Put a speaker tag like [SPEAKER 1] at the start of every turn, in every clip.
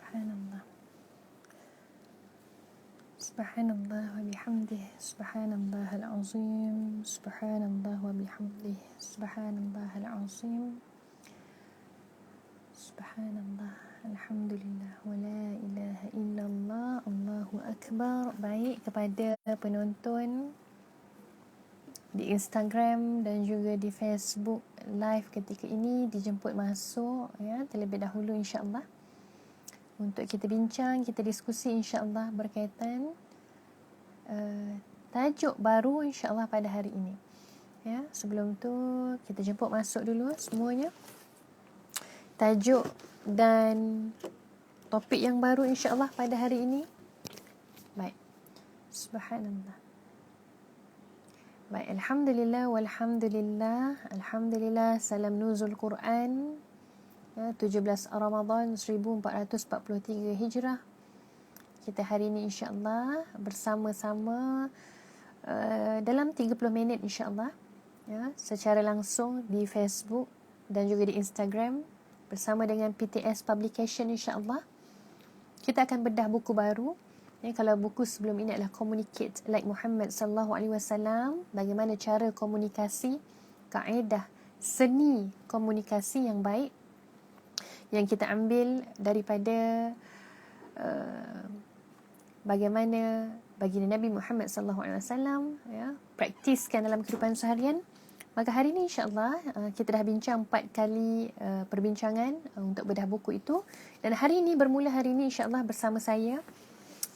[SPEAKER 1] Subhanallah. Subhanallah wa bihamdih. Subhanallahal azim. Subhanallah wa bihamdih. Subhanallahal azim. Subhanallah. Alhamdulillah. Wa la ilaha illallah. Allahu akbar. Baik, kepada penonton di Instagram dan juga di Facebook live ketika ini dijemput masuk ya terlebih dahulu insya-Allah untuk kita bincang, kita diskusi insya-Allah berkaitan tajuk baru insya-Allah pada hari ini. Ya, sebelum tu kita jemput masuk dulu semuanya. Tajuk dan topik yang baru insya-Allah pada hari ini. Baik. Subhanallah. Baik, alhamdulillah walhamdulillah. Alhamdulillah, salam nuzul Quran ya, 17 Ramadan 1443 Hijrah. Kita hari ini insya-Allah bersama-sama dalam 30 minit insya-Allah ya, secara langsung di Facebook dan juga di Instagram bersama dengan PTS Publication insya-Allah. Kita akan bedah buku baru. Ya, kalau buku sebelum ini adalah Communicate Like Muhammad sallallahu alaihi wasallam, bagaimana cara komunikasi, kaedah seni komunikasi yang baik yang kita ambil daripada bagaimana baginda Nabi Muhammad sallallahu alaihi wasallam ya praktiskan dalam kehidupan seharian. Maka hari ini insya-Allah kita dah bincang 4 kali perbincangan untuk bedah buku itu, dan hari ini bermula hari ini insya-Allah bersama saya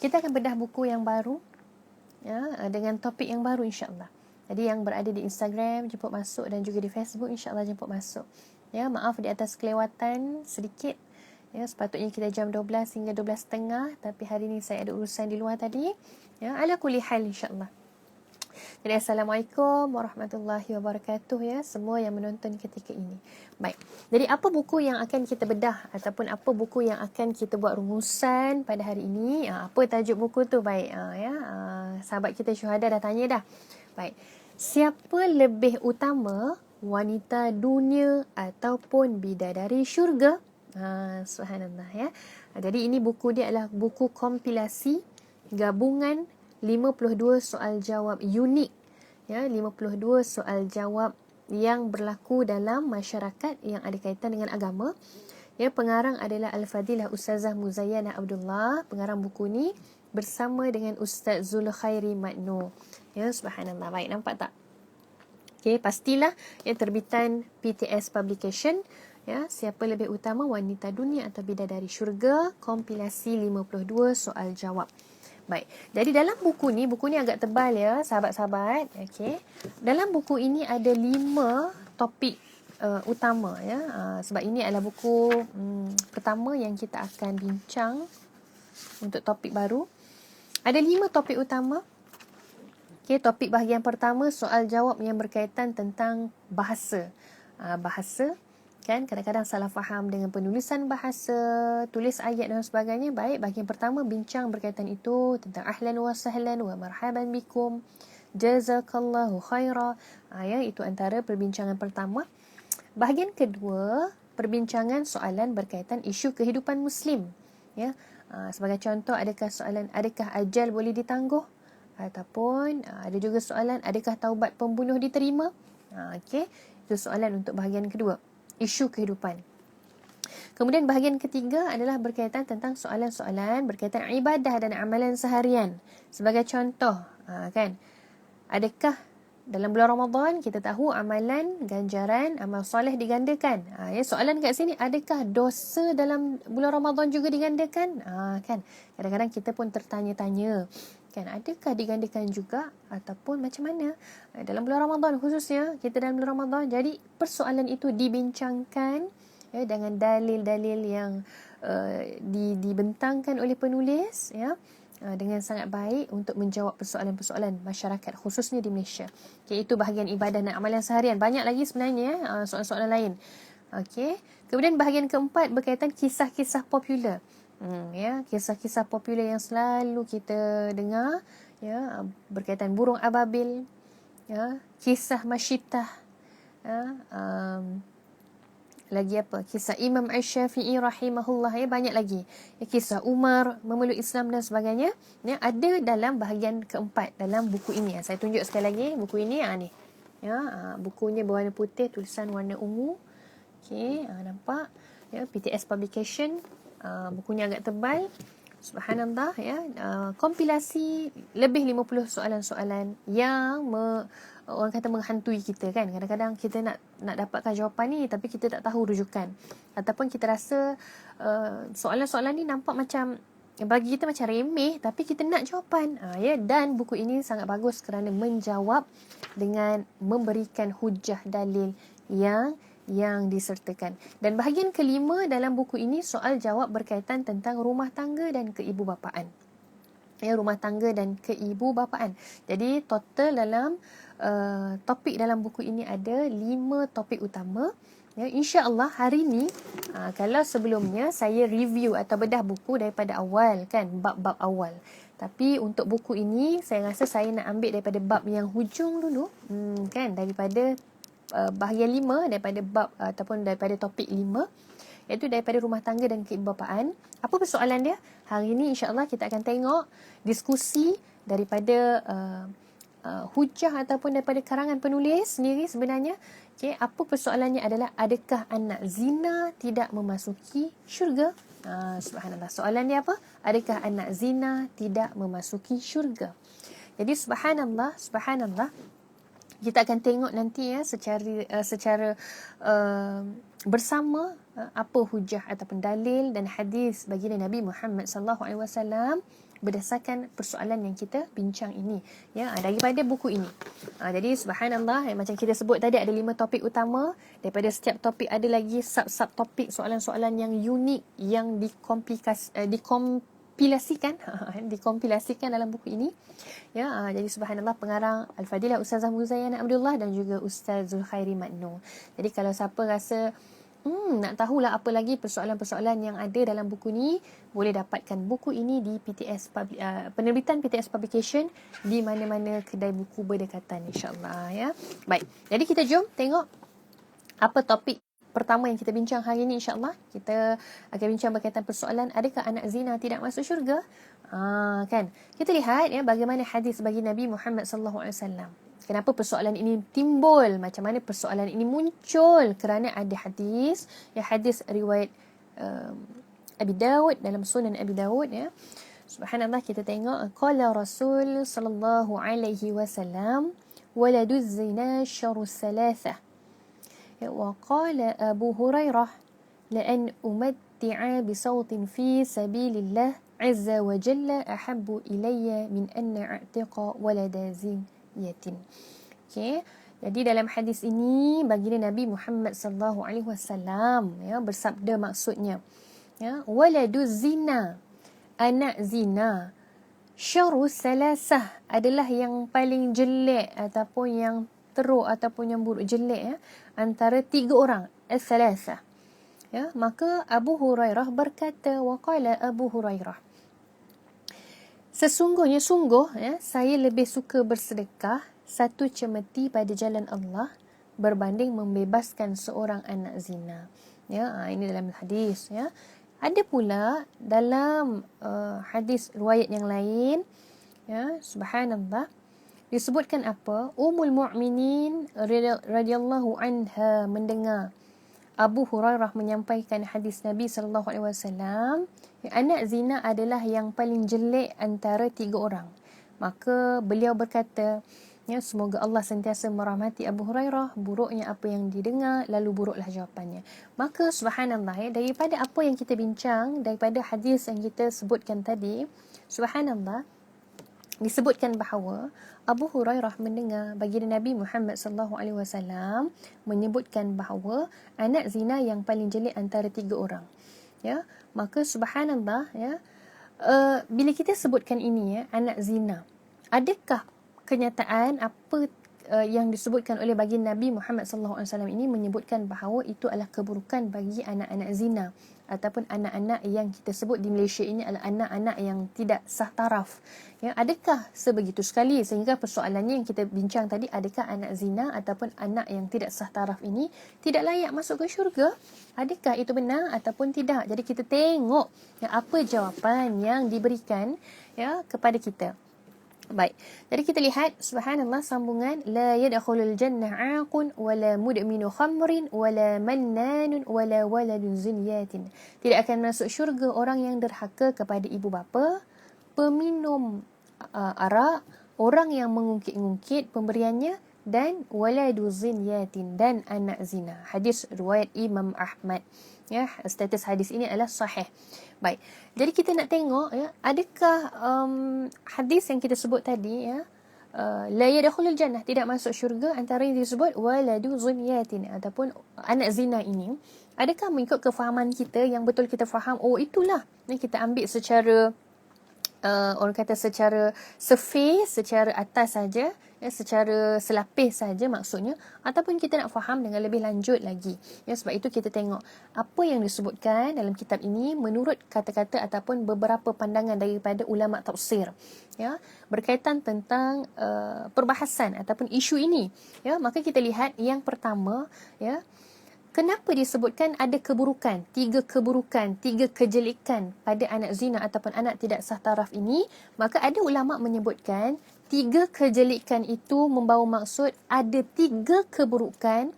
[SPEAKER 1] kita akan bedah buku yang baru ya, dengan topik yang baru insya-Allah. Jadi yang berada di Instagram jemput masuk dan juga di Facebook insya-Allah jemput masuk. Ya, maaf di atas kelewatan sedikit. Ya, sepatutnya kita jam 12 hingga 12.30 tapi hari ini saya ada urusan di luar tadi. Ya, ala kulli hal insya-Allah. Jadi assalamualaikum warahmatullahi wabarakatuh ya semua yang menonton ketika ini. Baik. Jadi apa buku yang akan kita bedah ataupun apa buku yang akan kita buat rumusan pada hari ini? Apa tajuk buku tu? Baik ya. Sahabat kita Syuhada dah tanya dah. Baik. Siapa lebih utama, wanita dunia ataupun bidadari syurga? Subhanallah ya. Jadi ini buku dia adalah buku kompilasi gabungan 52 soal jawab unik ya, 52 soal jawab yang berlaku dalam masyarakat yang ada kaitan dengan agama. Ya, pengarang adalah Al-Fadilah Ustazah Muzayyanah Abdullah. Pengarang buku ni bersama dengan Ustaz Zulkhairi Madno. Ya, subhanallah. Baik, nampak tak? Okey, pastilah ya terbitan PTS Publication. Ya, siapa lebih utama, wanita dunia atau bidadari syurga, kompilasi 52 soal jawab. Baik. Jadi dalam buku ni agak tebal ya, sahabat-sahabat. Okey. Dalam buku ini ada 5 topik utama ya. Sebab ini adalah buku pertama yang kita akan bincang untuk topik baru. Ada 5 topik utama. Okey, topik bahagian pertama soal jawab yang berkaitan tentang bahasa. Bahasa kan kadang-kadang salah faham dengan penulisan bahasa, tulis ayat dan sebagainya. Baik, bahagian pertama bincang berkaitan itu tentang ahlan wa sahlan wa marhaban bikum, jazakallahu khaira. Ya, itu antara perbincangan pertama. Bahagian kedua, perbincangan soalan berkaitan isu kehidupan Muslim. Ya, sebagai contoh, adakah soalan adakah ajal boleh ditangguh, ataupun ada juga soalan adakah taubat pembunuh diterima. Okey, itu soalan untuk bahagian kedua, isu kehidupan. Kemudian bahagian ketiga adalah berkaitan tentang soalan-soalan berkaitan ibadah dan amalan seharian. Sebagai contoh, kan, adakah dalam bulan Ramadan kita tahu amalan ganjaran amal soleh digandakan. Ya, soalan kat sini, adakah dosa dalam bulan Ramadan juga digandakan? Kan, kadang-kadang kita pun tertanya-tanya, kan, adakah digandakan juga ataupun macam mana dalam bulan Ramadan, khususnya kita dalam bulan Ramadan. Jadi persoalan itu dibincangkan ya, dengan dalil-dalil yang dibentangkan oleh penulis ya, dengan sangat baik untuk menjawab persoalan-persoalan masyarakat khususnya di Malaysia. Okay, itu bahagian ibadah dan amalan seharian. Banyak lagi sebenarnya soalan-soalan lain. Okey. Kemudian bahagian keempat berkaitan kisah-kisah popular. Ya, kisah-kisah popular yang selalu kita dengar ya, berkaitan burung ababil ya, kisah Masyitah ya, lagi apa? Kisah Imam Asy-Syafi'i rahimahullah, ya, banyak lagi. Ya, kisah Umar memeluk Islam dan sebagainya. Ya, ada dalam bahagian keempat dalam buku ini. Saya tunjuk sekali lagi buku ini, ni. Ya, bukunya berwarna putih, tulisan warna ungu. Okey, nampak? Ya, PTS Publication. Bukunya agak tebal. Subhanallah, ya. Kompilasi lebih 50 soalan-soalan yang orang kata menghantui kita, kan. Kadang-kadang kita nak dapatkan jawapan ni tapi kita tak tahu rujukan, ataupun kita rasa soalan-soalan ni nampak macam bagi kita macam remeh tapi kita nak jawapan. Ya, dan buku ini sangat bagus kerana menjawab dengan memberikan hujah dalil yang disertakan. Dan bahagian kelima dalam buku ini soal jawab berkaitan tentang rumah tangga dan keibubapaan. Ya, rumah tangga dan keibubapaan. Jadi total dalam topik dalam buku ini ada 5 topik utama. Ya, insya-Allah hari ni kalau sebelumnya saya review atau bedah buku daripada awal, kan, bab-bab awal. Tapi untuk buku ini saya rasa saya nak ambil daripada bab yang hujung dulu, kan, daripada bahagian 5 daripada bab ataupun daripada topik 5, iaitu daripada rumah tangga dan keibubapaan. Apa persoalan dia? Hari ini insya-Allah kita akan tengok diskusi daripada hujah ataupun daripada karangan penulis sendiri sebenarnya. Okey, apa persoalannya adalah adakah anak zina tidak memasuki syurga? Subhanallah. Soalan dia apa? Adakah anak zina tidak memasuki syurga? Jadi subhanallah, kita akan tengok nanti, ya, secara bersama apa hujah ataupun dalil dan hadis baginda Nabi Muhammad sallallahu alaihi wasallam berdasarkan persoalan yang kita bincang ini, ya, daripada buku ini. Jadi subhanallah, macam kita sebut tadi ada 5 topik utama. Daripada setiap topik ada lagi sub topik, soalan-soalan yang unik yang dikompilasikan dalam buku ini. Ya, jadi subhanallah, pengarang Al-Fadilah Ustazah Muzayyana Abdullah dan juga Ustaz Zulkhairi Madnu. Jadi kalau siapa rasa nak tahulah apa lagi persoalan-persoalan yang ada dalam buku ni, boleh dapatkan buku ini di penerbitan PTS Publication di mana-mana kedai buku berdekatan, insya-Allah, ya. Baik. Jadi kita jom tengok apa topik pertama yang kita bincang hari ini, insya-Allah. Kita akan bincang berkaitan persoalan adakah anak zina tidak masuk syurga? Kan. Kita lihat, ya, bagaimana hadis bagi Nabi Muhammad sallallahu alaihi wasallam. Kenapa persoalan ini timbul? Macam mana persoalan ini muncul? Kerana ada hadis, ya, hadis riwayat Abi Dawud, dalam Sunan Abi Dawud, ya. Subhanallah, kita tengok qala Rasul sallallahu alaihi wasallam waladuz zina syarrus thalathah. Wa qala Abu Hurairah la an umatti'a bi sautin fi sabilillah azza wa jalla ahabbu ilayya min an a'tiqa walada yatim. Okey, jadi dalam hadis ini baginda Nabi Muhammad sallallahu alaihi wasallam, ya, bersabda, maksudnya, ya, waladuz zina, anak zina, syarrus salasah, adalah yang paling jelek ataupun yang teruk ataupun yang buruk, jelek, ya, antara 3 orang, as-salasah. Ya, maka Abu Hurairah berkata, waqala Abu Hurairah, sesungguhnya, ya, saya lebih suka bersedekah 1 cemeti pada jalan Allah berbanding membebaskan seorang anak zina. Ya, ini dalam hadis, ya. Ada pula dalam hadis riwayat yang lain, ya, subhanallah, disebutkan apa? Ummul Mukminin radhiyallahu anha mendengar Abu Hurairah menyampaikan hadis Nabi sallallahu alaihi wasallam, anak zina adalah yang paling jelek antara 3 orang. Maka beliau berkata, ya, semoga Allah sentiasa merahmati Abu Hurairah, buruknya apa yang didengar, lalu buruklah jawapannya. Maka subhanallah, ya, daripada apa yang kita bincang, daripada hadis yang kita sebutkan tadi, subhanallah, disebutkan bahawa Abu Hurairah mendengar baginda Nabi Muhammad sallallahu alaihi wasallam menyebutkan bahawa anak zina yang paling jelek antara 3 orang. Ya, maka subhanallah, ya, bila kita sebutkan ini, ya, anak zina, adakah kenyataan apa yang disebutkan oleh baginda Nabi Muhammad sallallahu alaihi wasallam ini menyebutkan bahawa itu adalah keburukan bagi anak-anak zina, ataupun anak-anak yang kita sebut di Malaysia ini adalah anak-anak yang tidak sah taraf. Ya, adakah sebegitu sekali? Sehingga persoalannya yang kita bincang tadi, adakah anak zina ataupun anak yang tidak sah taraf ini tidak layak masuk ke syurga? Adakah itu benar ataupun tidak? Jadi kita tengok ya, apa jawapan yang diberikan ya kepada kita. Baik. Jadi kita lihat subhanallah sambungan la yadkhulul jannah 'aqun wala mudminu khamrin wala mannanun wala waladun zinyatin. Tidak akan masuk syurga orang yang derhaka kepada ibu bapa, peminum arak, orang yang mengungkit-ungkit pemberiannya dan waladu zinyatin dan anak zina. Hadis riwayat Imam Ahmad. Ya, status hadis ini adalah sahih. Baik. Jadi kita nak tengok ya, adakah hadis yang kita sebut tadi ya, la yadkhulul jannah, tidak masuk syurga, antara yang disebut waladu zinyatin ataupun anak zina ini, adakah mengikut kefahaman kita yang betul kita faham, oh itulah ni kita ambil secara orang kata secara surface, secara atas saja, ya, secara selapis saja maksudnya, ataupun kita nak faham dengan lebih lanjut lagi. Ya, sebab itu kita tengok apa yang disebutkan dalam kitab ini menurut kata-kata ataupun beberapa pandangan daripada ulama tafsir, ya, berkaitan tentang perbahasan ataupun isu ini. Ya, maka kita lihat yang pertama, ya, kenapa disebutkan ada keburukan, 3 keburukan, 3 kejelekan pada anak zina ataupun anak tidak sah taraf ini? Maka ada ulama menyebutkan 3 kejelekan itu membawa maksud ada 3 keburukan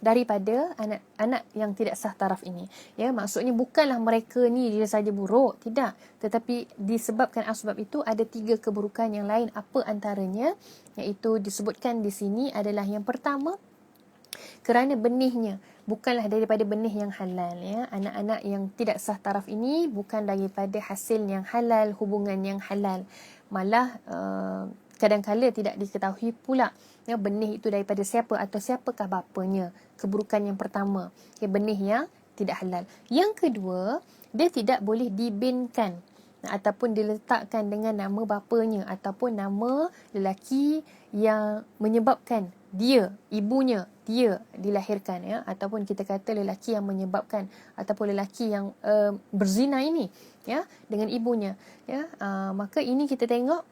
[SPEAKER 1] daripada anak-anak yang tidak sah taraf ini. Ya, maksudnya bukanlah mereka ni dia saja buruk, tidak. Tetapi disebabkan asbab itu ada 3 keburukan yang lain. Apa antaranya? Iaitu disebutkan di sini adalah yang pertama, kerana benihnya bukanlah daripada benih yang halal, ya. Anak-anak yang tidak sah taraf ini bukan daripada hasil yang halal, hubungan yang halal. Malah kadang-kala tidak diketahui pula ya, benih itu daripada siapa atau siapakah bapanya. Keburukan yang pertama, ya, benih yang tidak halal. Yang kedua, dia tidak boleh dibinkan ataupun diletakkan dengan nama bapanya ataupun nama lelaki yang menyebabkan dia, ibunya, dia dilahirkan, ya, ataupun kita kata lelaki yang menyebabkan ataupun lelaki yang berzina ini, ya, dengan ibunya, ya. Maka ini kita tengok,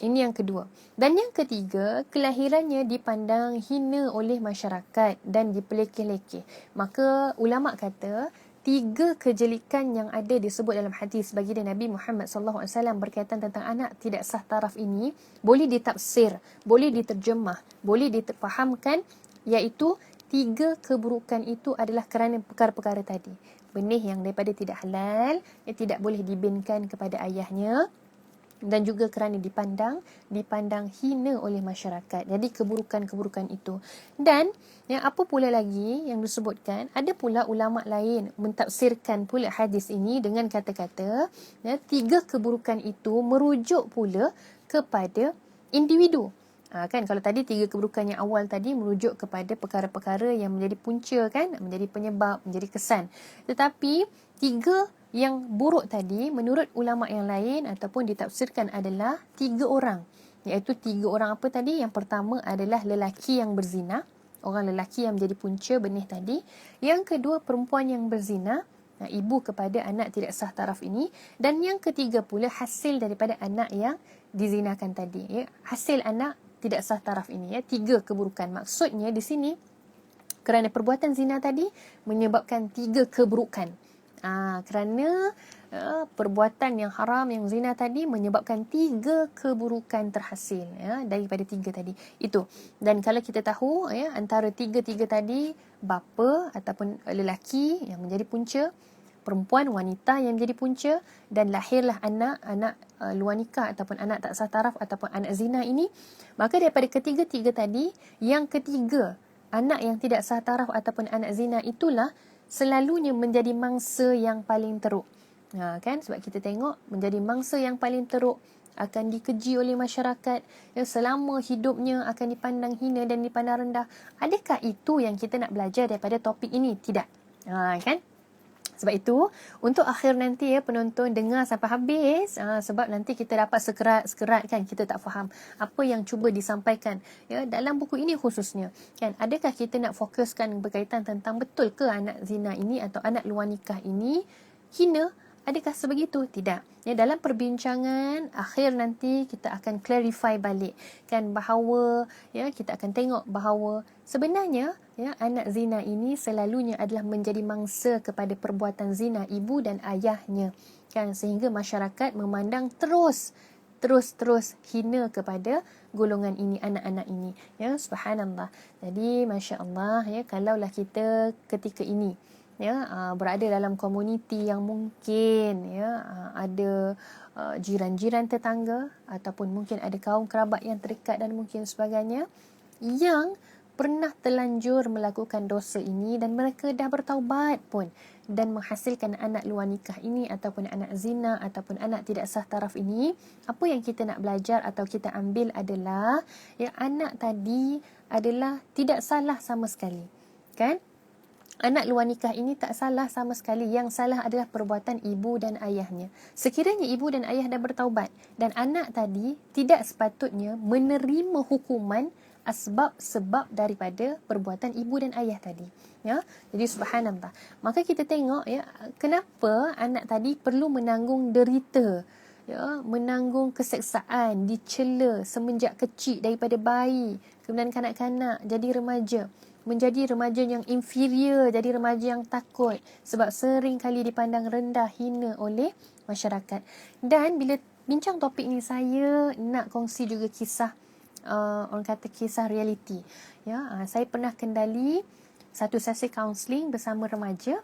[SPEAKER 1] ini yang kedua. Dan yang ketiga, kelahirannya dipandang hina oleh masyarakat dan dipelekeh-lekeh. Maka ulama kata 3 kejelekan yang ada disebut dalam hadis baginda Nabi Muhammad SAW berkaitan tentang anak tidak sah taraf ini boleh ditafsir, boleh diterjemah, boleh difahamkan, iaitu 3 keburukan itu adalah kerana perkara-perkara tadi. Benih yang daripada tidak halal, yang tidak boleh dibinkan kepada ayahnya, dan juga kerana dipandang hina oleh masyarakat. Jadi keburukan-keburukan itu. Dan yang apa pula lagi yang disebutkan, ada pula ulama lain mentafsirkan pula hadis ini dengan kata-kata, ya, 3 keburukan itu merujuk pula kepada individu. Kan kalau tadi 3 keburukan yang awal tadi merujuk kepada perkara-perkara yang menjadi punca, kan, menjadi penyebab, menjadi kesan. Tetapi 3 yang buruk tadi menurut ulama yang lain ataupun ditafsirkan adalah 3 orang. Iaitu 3 orang apa tadi? Yang pertama adalah lelaki yang berzina, orang lelaki yang menjadi punca benih tadi. Yang kedua, perempuan yang berzina, ibu kepada anak tidak sah taraf ini. Dan yang ketiga pula hasil daripada anak yang dizinakan tadi, ya. Hasil anak tidak sah taraf ini, ya. 3 keburukan. Maksudnya di sini kerana perbuatan zina tadi menyebabkan 3 keburukan. Kerana perbuatan yang haram, yang zina tadi menyebabkan 3 keburukan terhasil, ya, daripada 3 tadi itu. Dan kalau kita tahu, ya, antara 3 tadi, bapa ataupun lelaki yang menjadi punca, perempuan, wanita yang menjadi punca, dan lahirlah anak luar nikah ataupun anak tak sah taraf ataupun anak zina ini. Maka daripada ketiga-tiga tadi, yang ketiga, anak yang tidak sah taraf ataupun anak zina itulah selalunya menjadi mangsa yang paling teruk. Kan? Sebab kita tengok menjadi mangsa yang paling teruk, akan dikeji oleh masyarakat, yang selama hidupnya akan dipandang hina dan dipandang rendah. Adakah itu yang kita nak belajar daripada topik ini? Tidak. Kan? Sebab itu, untuk akhir nanti, ya, penonton dengar sampai habis, sebab nanti kita dapat sekerat-sekerat, kan, kita tak faham apa yang cuba disampaikan, ya, dalam buku ini khususnya, kan. Adakah kita nak fokuskan berkaitan tentang betul ke anak zina ini atau anak luar nikah ini hina? Adakah sebegitu? Tidak. Ya, dalam perbincangan akhir nanti kita akan clarify balik kan, bahawa ya kita akan tengok bahawa sebenarnya ya anak zina ini selalunya adalah menjadi mangsa kepada perbuatan zina ibu dan ayahnya kan, sehingga masyarakat memandang terus hina kepada golongan ini, anak-anak ini. Ya, subhanallah. Jadi masya-Allah ya, kalaulah kita ketika ini ya berada dalam komuniti yang mungkin ya ada jiran-jiran tetangga ataupun mungkin ada kaum kerabat yang terdekat dan mungkin sebagainya yang pernah terlanjur melakukan dosa ini dan mereka dah bertaubat pun dan menghasilkan anak luar nikah ini ataupun anak zina ataupun anak tidak sah taraf ini, apa yang kita nak belajar atau kita ambil adalah ya anak tadi adalah tidak salah sama sekali, kan? Anak luar nikah ini tak salah sama sekali. Yang salah adalah perbuatan ibu dan ayahnya. Sekiranya ibu dan ayah dah bertaubat dan anak tadi tidak sepatutnya menerima hukuman sebab daripada perbuatan ibu dan ayah tadi. Ya, jadi subhanallah. Maka kita tengok ya, kenapa anak tadi perlu menanggung derita, ya, menanggung keseksaan, dicela semenjak kecil daripada bayi, kemudian kanak-kanak jadi remaja. Menjadi remaja yang inferior, jadi remaja yang takut sebab sering kali dipandang rendah, hina oleh masyarakat. Dan bila bincang topik ni, saya nak kongsi juga kisah, orang kata kisah realiti. Ya, saya pernah kendali satu sesi kaunseling bersama remaja.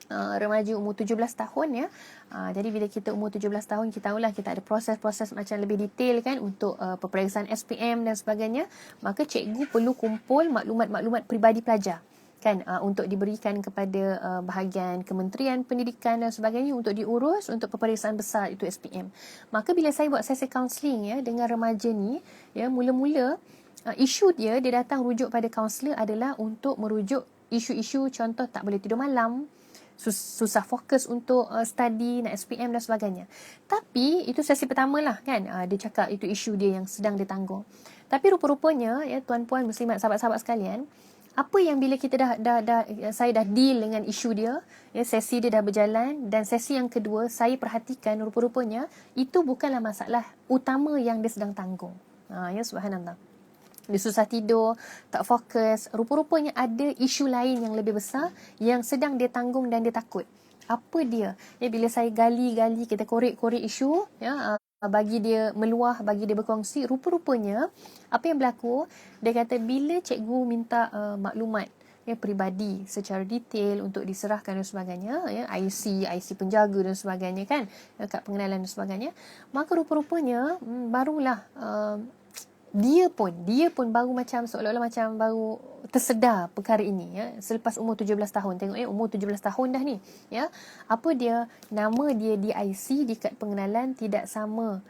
[SPEAKER 1] Remaja umur 17 tahun ya. Jadi bila kita umur 17 tahun, kita tahulah kita ada proses-proses macam lebih detail kan untuk peperiksaan SPM dan sebagainya. Maka cikgu perlu kumpul maklumat-maklumat peribadi pelajar kan, untuk diberikan kepada bahagian Kementerian Pendidikan dan sebagainya untuk diurus untuk peperiksaan besar itu SPM. Maka bila saya buat sesi kaunseling ya dengan remaja ni, ya mula-mula isu dia datang rujuk pada kaunselor adalah untuk merujuk isu-isu contoh tak boleh tidur malam, susah fokus untuk study, nak SPM dan sebagainya. Tapi itu sesi pertama lah kan, dia cakap itu isu dia yang sedang dia tanggung. Tapi rupa-rupanya ya tuan-puan muslimat, sahabat-sahabat sekalian, apa yang bila kita saya dah deal dengan isu dia, ya sesi dia dah berjalan dan sesi yang kedua saya perhatikan rupa-rupanya itu bukanlah masalah utama yang dia sedang tanggung. Ya subhanallah. Dia susah tidur, tak fokus. Rupa-rupanya ada isu lain yang lebih besar yang sedang dia tanggung dan dia takut. Apa dia? Ya, bila saya gali-gali, kita korek-korek isu, ya, bagi dia meluah, bagi dia berkongsi, rupa-rupanya apa yang berlaku, dia kata bila cikgu minta maklumat ya peribadi secara detail untuk diserahkan dan sebagainya, ya IC penjaga dan sebagainya kan, kad pengenalan dan sebagainya, maka rupa-rupanya barulah dia pun baru macam seolah-olah macam baru tersedar perkara ini ya selepas umur 17 tahun. Tengok umur 17 tahun dah ni ya. Apa dia, nama dia di IC, di kad pengenalan tidak sama,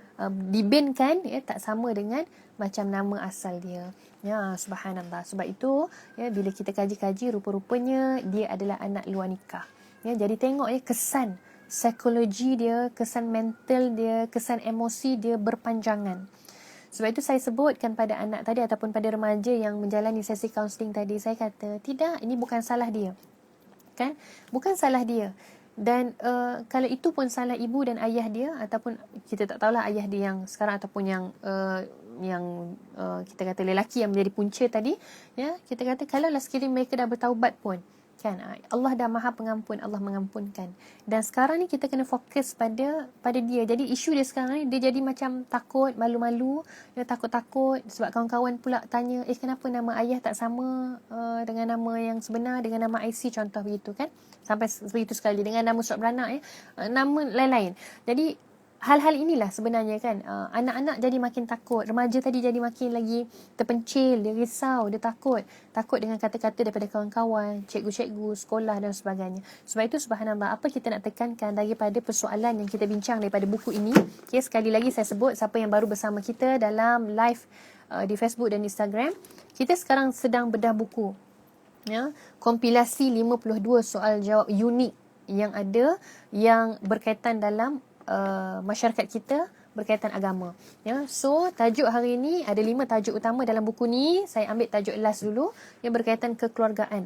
[SPEAKER 1] dibinkan ya, tak sama dengan macam nama asal dia. Ya subhanallah. Sebab itu ya bila kita kaji-kaji rupa-rupanya dia adalah anak luar nikah. Ya, jadi tengok ya kesan psikologi dia, kesan mental dia, kesan emosi dia berpanjangan. Sebab itu saya sebutkan pada anak tadi ataupun pada remaja yang menjalani sesi kaunseling tadi, saya kata tidak, ini bukan salah dia kan, bukan salah dia. Dan kalau itu pun salah ibu dan ayah dia, ataupun kita tak tahulah ayah dia yang sekarang ataupun yang kita kata lelaki yang menjadi punca tadi ya, kita kata kalau lah sekiranya mereka dah bertaubat pun kan, Allah dah Maha Pengampun, Allah mengampunkan. Dan sekarang ni kita kena fokus pada dia. Jadi isu dia sekarang ni dia jadi macam takut, malu-malu, dia takut-takut sebab kawan-kawan pula tanya, kenapa nama ayah tak sama dengan nama yang sebenar, dengan nama IC contoh begitu kan. Sampai begitu sekali dengan nama surat beranak nama lain-lain. Jadi hal-hal inilah sebenarnya kan, anak-anak jadi makin takut, remaja tadi jadi makin lagi terpencil, dia risau, dia takut dengan kata-kata daripada kawan-kawan, cikgu-cikgu, sekolah dan sebagainya. Sebab itu subhanallah, apa kita nak tekankan daripada persoalan yang kita bincang daripada buku ini. Okay, sekali lagi saya sebut, siapa yang baru bersama kita dalam live di Facebook dan Instagram, kita sekarang sedang bedah buku ya, kompilasi 52 soal jawab unik yang ada yang berkaitan dalam masyarakat kita berkaitan agama ya. So tajuk hari ini ada 5 tajuk utama dalam buku ni. Saya ambil tajuk last dulu yang berkaitan kekeluargaan.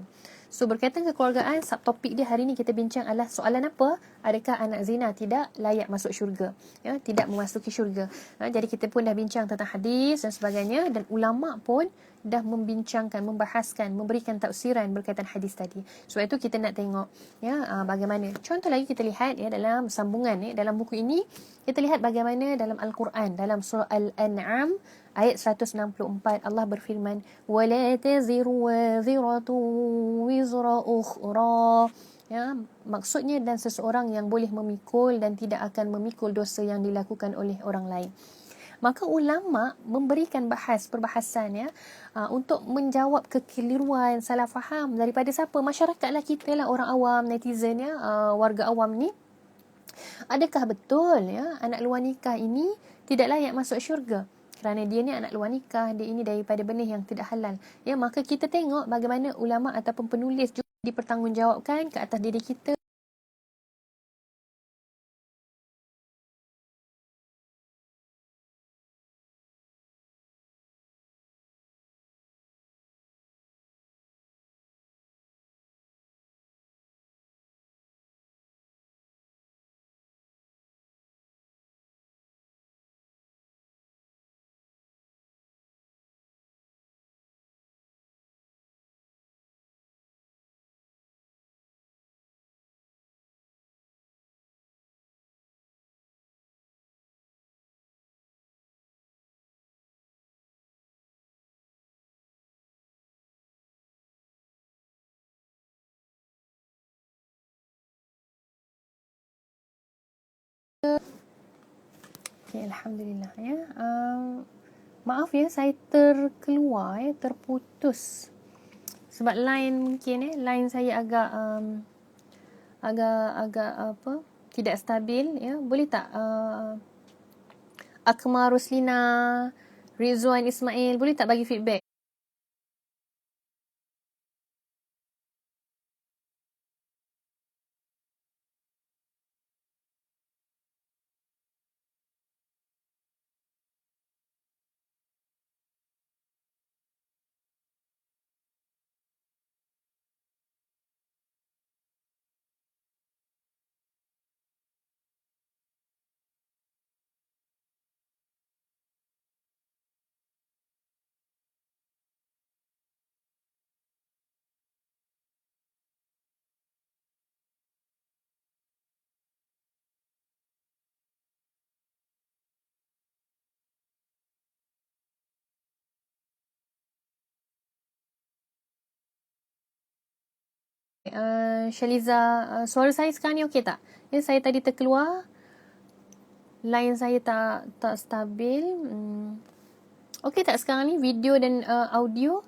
[SPEAKER 1] So berkaitan kekeluargaan, subtopik dia hari ni kita bincang adalah soalan apa? Adakah anak zina tidak layak masuk syurga? Ya, tidak memasuki syurga. Jadi kita pun dah bincang tentang hadis dan sebagainya, dan ulama pun dah membincangkan, membahaskan, memberikan tafsiran berkaitan hadis tadi. Sebab itu kita nak tengok bagaimana. Contoh lagi kita lihat dalam sambungan dalam buku ini, kita lihat bagaimana dalam Al-Quran, dalam surah Al-An'am ayat 164, Allah berfirman, wala taziru waziratu wizra ukhra. Maksudnya, dan seseorang yang boleh memikul dan tidak akan memikul dosa yang dilakukan oleh orang lain. Maka ulama memberikan perbahasan untuk menjawab kekeliruan, salah faham daripada siapa? Masyarakat lah, kita lah, orang awam, netizen warga awam ni. Adakah betul anak luar nikah ini tidak layak masuk syurga? Kerana dia ni anak luar nikah, dia ini daripada benih yang tidak halal. Maka kita tengok bagaimana ulama ataupun penulis juga dipertanggungjawabkan ke atas diri kita. Okay, Alhamdulillah maaf saya terkeluar terputus sebab line mungkin line saya agak tidak stabil Boleh tak Akmal Ruslina, Rizwan Ismail, boleh tak bagi feedback? Shaliza, suara saya sekarang ni okey tak? Saya tadi terkeluar, line saya tak stabil. Okey tak sekarang ni video dan audio?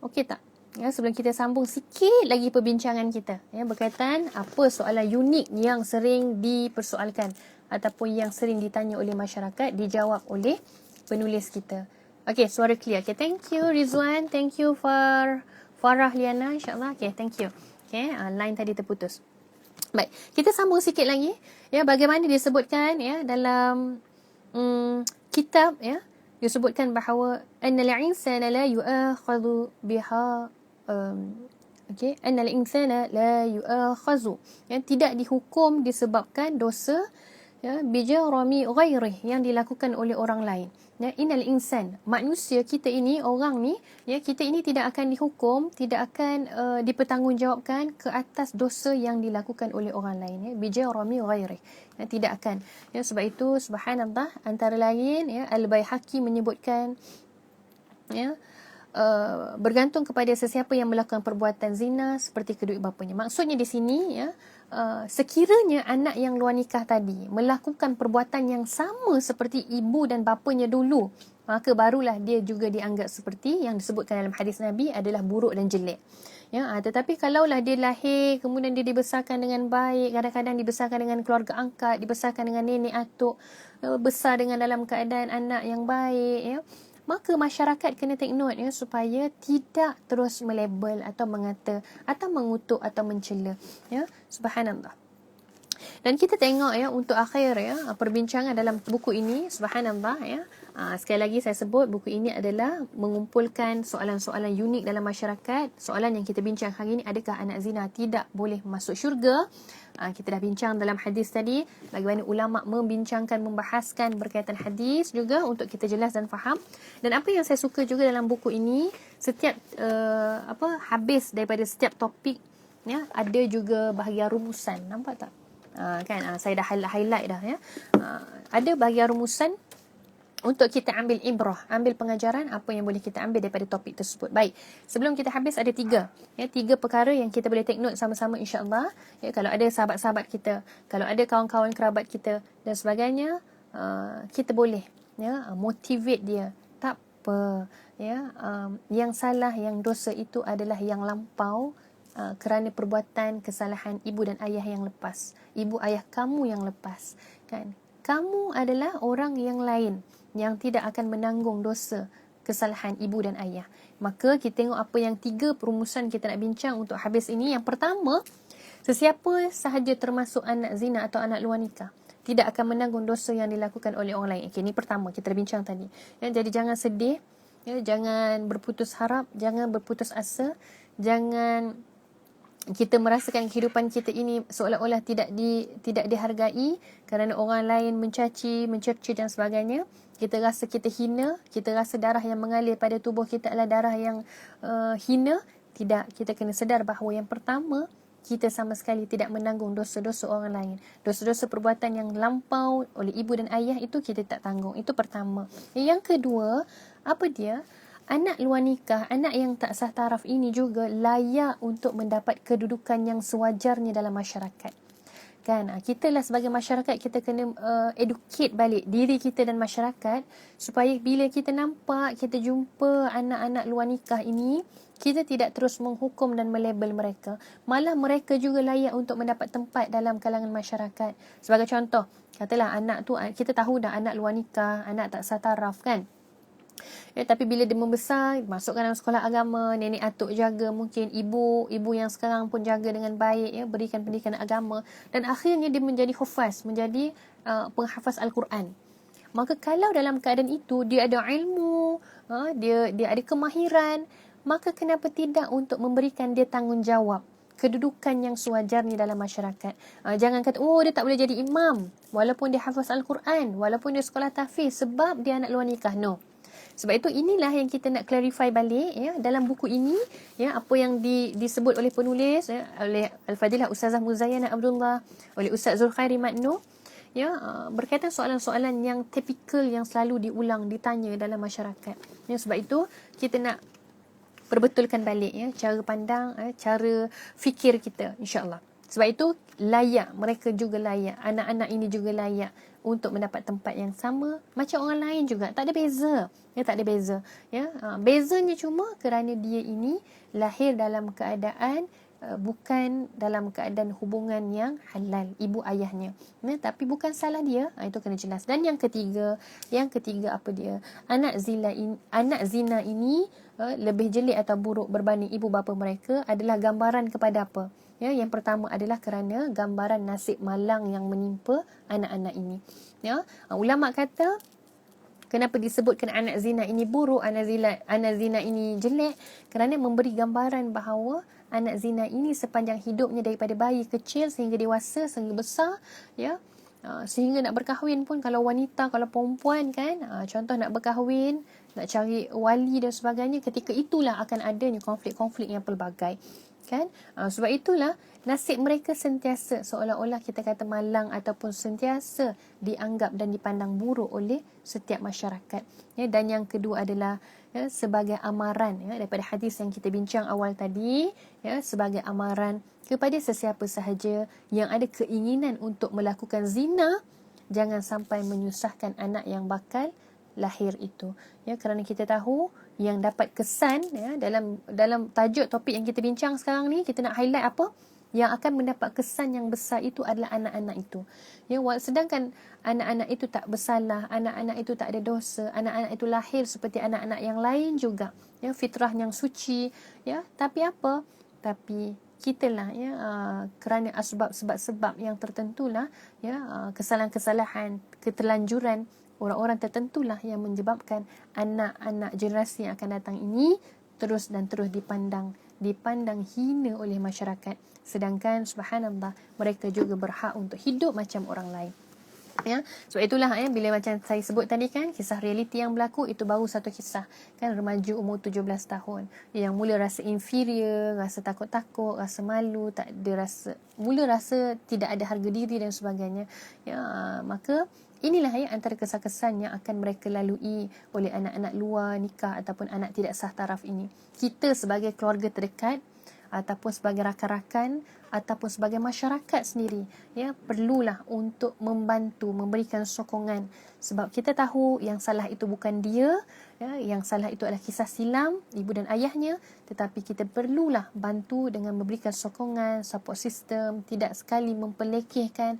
[SPEAKER 1] Okey tak? Sebelum kita sambung sikit lagi perbincangan kita berkaitan apa soalan unik yang sering dipersoalkan ataupun yang sering ditanya oleh masyarakat, dijawab oleh penulis kita. Okey, suara clear. Okay, thank you Rizwan, thank you Farah Liana, insyaAllah. Okay, thank you. Okay, line tadi terputus. Baik, kita sambung sikit lagi bagaimana disebutkan dalam kitab disebutkan bahawa annal insana la yu'akhadhu biha annal insana la yu'akhadhu tidak dihukum disebabkan dosa bijarami ghairih yang dilakukan oleh orang lain. Innal insan, manusia kita ini, orang ni kita ini tidak akan dihukum, tidak akan dipertanggungjawabkan ke atas dosa yang dilakukan oleh orang lain bijarami ghairih, tidak akan. Sebab itu subhanallah, antara lain Al-Baihaqi menyebutkan bergantung kepada sesiapa yang melakukan perbuatan zina seperti kedua bapanya. Maksudnya di sini sekiranya anak yang luar nikah tadi melakukan perbuatan yang sama seperti ibu dan bapanya dulu, maka barulah dia juga dianggap seperti yang disebutkan dalam hadis Nabi adalah buruk dan jelek. Tetapi kalaulah dia lahir, kemudian dia dibesarkan dengan baik, kadang-kadang dibesarkan dengan keluarga angkat, dibesarkan dengan nenek atuk, besar dengan dalam keadaan anak yang baik, maka masyarakat kena take note supaya tidak terus melabel atau mengata atau mengutuk atau mencela. Subhanallah. Dan kita tengok ya untuk akhir ya perbincangan dalam buku ini, subhanallah ya. Sekali lagi saya sebut buku ini adalah mengumpulkan soalan-soalan unik dalam masyarakat. Soalan yang kita bincang hari ini, adakah anak zina tidak boleh masuk syurga? Kita dah bincang dalam hadis tadi bagaimana ulama membincangkan, membahaskan berkaitan hadis juga untuk kita jelas dan faham. Dan apa yang saya suka juga dalam buku ini, setiap habis daripada setiap topik ya ada juga bahagian rumusan. Nampak tak? Saya dah highlight dah ya. Ada bahagian rumusan untuk kita ambil ibrah, ambil pengajaran apa yang boleh kita ambil daripada topik tersebut. Baik, sebelum kita habis ada tiga perkara yang kita boleh take note sama-sama insya-Allah. Ya, kalau ada sahabat-sahabat kita, kalau ada kawan-kawan kerabat kita dan sebagainya, kita boleh motivate dia. Tak apa, yang salah, yang dosa itu adalah yang lampau, kerana perbuatan kesalahan ibu dan ayah yang lepas. Ibu ayah kamu yang lepas, kan? Kamu adalah orang yang lain yang tidak akan menanggung dosa kesalahan ibu dan ayah. Maka kita tengok apa yang 3 perumusan kita nak bincang untuk habis ini. Yang pertama, sesiapa sahaja termasuk anak zina atau anak luar nikah tidak akan menanggung dosa yang dilakukan oleh orang lain. Okey, ini pertama kita dah bincang tadi. Ya, jadi jangan sedih, jangan berputus harap, jangan berputus asa, jangan kita merasakan kehidupan kita ini seolah-olah tidak dihargai kerana orang lain mencaci, mencerca dan sebagainya. Kita rasa kita hina, kita rasa darah yang mengalir pada tubuh kita adalah darah yang hina. Tidak, kita kena sedar bahawa yang pertama, kita sama sekali tidak menanggung dosa-dosa orang lain. Dosa-dosa perbuatan yang lampau oleh ibu dan ayah itu kita tak tanggung. Itu pertama. Yang kedua, apa dia? Anak luar nikah, anak yang tak sah taraf ini juga layak untuk mendapat kedudukan yang sewajarnya dalam masyarakat. Kan, kita lah sebagai masyarakat, kita kena educate balik diri kita dan masyarakat supaya bila kita nampak, kita jumpa anak-anak luar nikah ini, kita tidak terus menghukum dan melabel mereka. Malah mereka juga layak untuk mendapat tempat dalam kalangan masyarakat. Sebagai contoh, katalah anak tu, kita tahu dah anak luar nikah, anak tak sah taraf kan. Tapi bila dia membesar, masukkan dalam sekolah agama, nenek atuk jaga, mungkin ibu yang sekarang pun jaga dengan baik, berikan pendidikan agama, dan akhirnya dia menjadi hufaz, menjadi penghafaz Al-Quran. Maka kalau dalam keadaan itu dia ada ilmu, dia ada kemahiran, maka kenapa tidak untuk memberikan dia tanggungjawab, kedudukan yang sewajarnya dalam masyarakat. Jangan kata, dia tak boleh jadi imam walaupun dia hafaz Al-Quran, walaupun dia sekolah tahfiz sebab dia anak luar nikah. No. Sebab itu inilah yang kita nak clarify balik dalam buku ini, apa yang disebut oleh penulis, oleh Al-Fadilah Ustazah Muzayyana Abdullah, oleh Ustaz Zulkhairi Madnu, berkaitan soalan-soalan yang tipikal yang selalu diulang, ditanya dalam masyarakat. Sebab itu kita nak perbetulkan balik cara pandang, cara fikir kita, insya-Allah. Sebab itu layak, mereka juga layak, anak-anak ini juga layak untuk mendapat tempat yang sama macam orang lain juga. Tak ada beza. Tak ada beza. Bezanya cuma kerana dia ini lahir dalam keadaan bukan dalam keadaan hubungan yang halal ibu ayahnya. Tapi bukan salah dia. Itu kena jelas. Dan yang ketiga apa dia? Anak zina ini lebih jelek atau buruk berbanding ibu bapa mereka adalah gambaran kepada apa? Yang pertama adalah kerana gambaran nasib malang yang menimpa anak-anak ini. Ulama kata, kenapa disebutkan anak zina ini buruk, anak zina ini jelek? Kerana memberi gambaran bahawa anak zina ini sepanjang hidupnya daripada bayi kecil sehingga dewasa, sehingga besar, sehingga nak berkahwin pun, kalau wanita, kalau perempuan kan, contoh nak berkahwin, nak cari wali dan sebagainya, ketika itulah akan adanya konflik-konflik yang pelbagai. Kan? Sebab itulah nasib mereka sentiasa seolah-olah kita kata malang ataupun sentiasa dianggap dan dipandang buruk oleh setiap masyarakat. Dan yang kedua adalah sebagai amaran daripada hadis yang kita bincang awal tadi, sebagai amaran kepada sesiapa sahaja yang ada keinginan untuk melakukan zina, jangan sampai menyusahkan anak yang bakal lahir itu. Kerana kita tahu yang dapat kesan dalam tajuk topik yang kita bincang sekarang ni, kita nak highlight apa? Yang akan mendapat kesan yang besar itu adalah anak-anak itu. Sedangkan anak-anak itu tak bersalah, anak-anak itu tak ada dosa, anak-anak itu lahir seperti anak-anak yang lain juga. Fitrah yang suci. Tapi apa? Tapi kita lah ya, kerana sebab-sebab yang tertentulah ya, kesalahan-kesalahan, keterlanjuran orang-orang tertentulah yang menyebabkan anak-anak generasi yang akan datang ini terus dan terus dipandang hina oleh masyarakat, sedangkan subhanallah mereka juga berhak untuk hidup macam orang lain. Ya, sebab itulah bila macam saya sebut tadi kan, kisah realiti yang berlaku itu baru satu kisah kan, remaja umur 17 tahun yang mula rasa inferior, rasa takut-takut, rasa malu, tak ada rasa tidak ada harga diri dan sebagainya. Ya, maka inilah antara kesan-kesan yang akan mereka lalui oleh anak-anak luar nikah ataupun anak tidak sah taraf ini. Kita sebagai keluarga terdekat ataupun sebagai rakan-rakan ataupun sebagai masyarakat sendiri ya, perlulah untuk membantu, memberikan sokongan, sebab kita tahu yang salah itu bukan dia ya, yang salah itu adalah kisah silam ibu dan ayahnya, tetapi kita perlulah bantu dengan memberikan sokongan, support system, tidak sekali mempelekehkan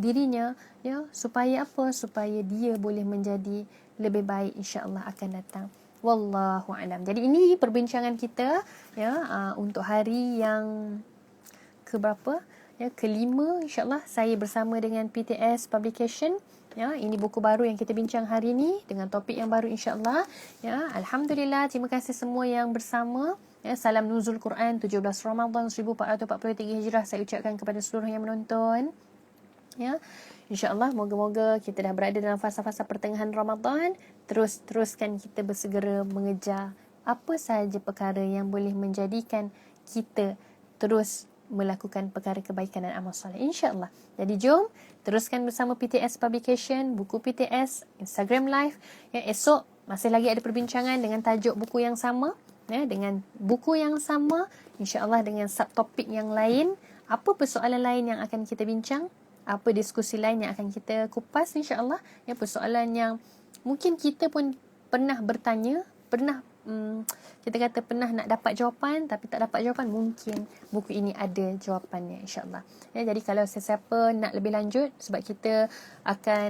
[SPEAKER 1] dirinya ya, supaya apa, supaya dia boleh menjadi lebih baik insya-Allah akan datang. Wallahu alam. Jadi ini perbincangan kita ya, untuk hari yang keberapa ya, kelima insya-Allah, saya bersama dengan PTS Publication ya. Ini buku baru yang kita bincang hari ini dengan topik yang baru insya-Allah ya. Alhamdulillah, terima kasih semua yang bersama ya. Salam Nuzul Quran 17 Ramadan 1443 Hijrah saya ucapkan kepada seluruh yang menonton ya. InsyaAllah moga-moga kita dah berada dalam fasa-fasa pertengahan Ramadan, teruskan kita bersegera mengejar apa sahaja perkara yang boleh menjadikan kita terus melakukan perkara kebaikan dan amal soleh insya-Allah. Jadi jom teruskan bersama PTS Publication, buku PTS, Instagram Live ya. Esok masih lagi ada perbincangan dengan tajuk buku yang sama ya, dengan buku yang sama insya-Allah, dengan subtopik yang lain. Apa persoalan lain yang akan kita bincang, apa diskusi lain yang akan kita kupas insya-Allah ya, persoalan yang mungkin kita pun pernah bertanya, pernah kita kata pernah nak dapat jawapan tapi tak dapat jawapan, mungkin buku ini ada jawapannya insya-Allah ya. Jadi kalau sesiapa nak lebih lanjut, sebab kita akan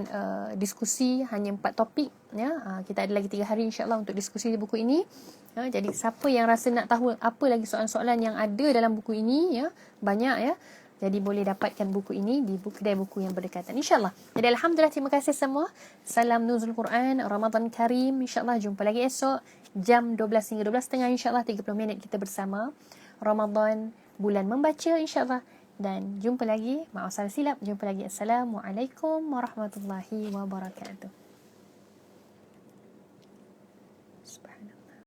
[SPEAKER 1] diskusi hanya 4 topik ya, kita ada lagi 3 hari insya-Allah untuk diskusi buku ini ya. Jadi siapa yang rasa nak tahu apa lagi soalan-soalan yang ada dalam buku ini ya, banyak ya, jadi boleh dapatkan buku ini di kedai buku yang berdekatan insya-Allah. Jadi alhamdulillah, terima kasih semua. Salam Nuzul Quran, Ramadan Karim. Insya-Allah jumpa lagi esok jam 12 hingga 12.30 insya-Allah, 30 minit kita bersama. Ramadan, bulan membaca insya-Allah. Dan jumpa lagi, maaf salah silap, jumpa lagi. Assalamualaikum warahmatullahi wabarakatuh.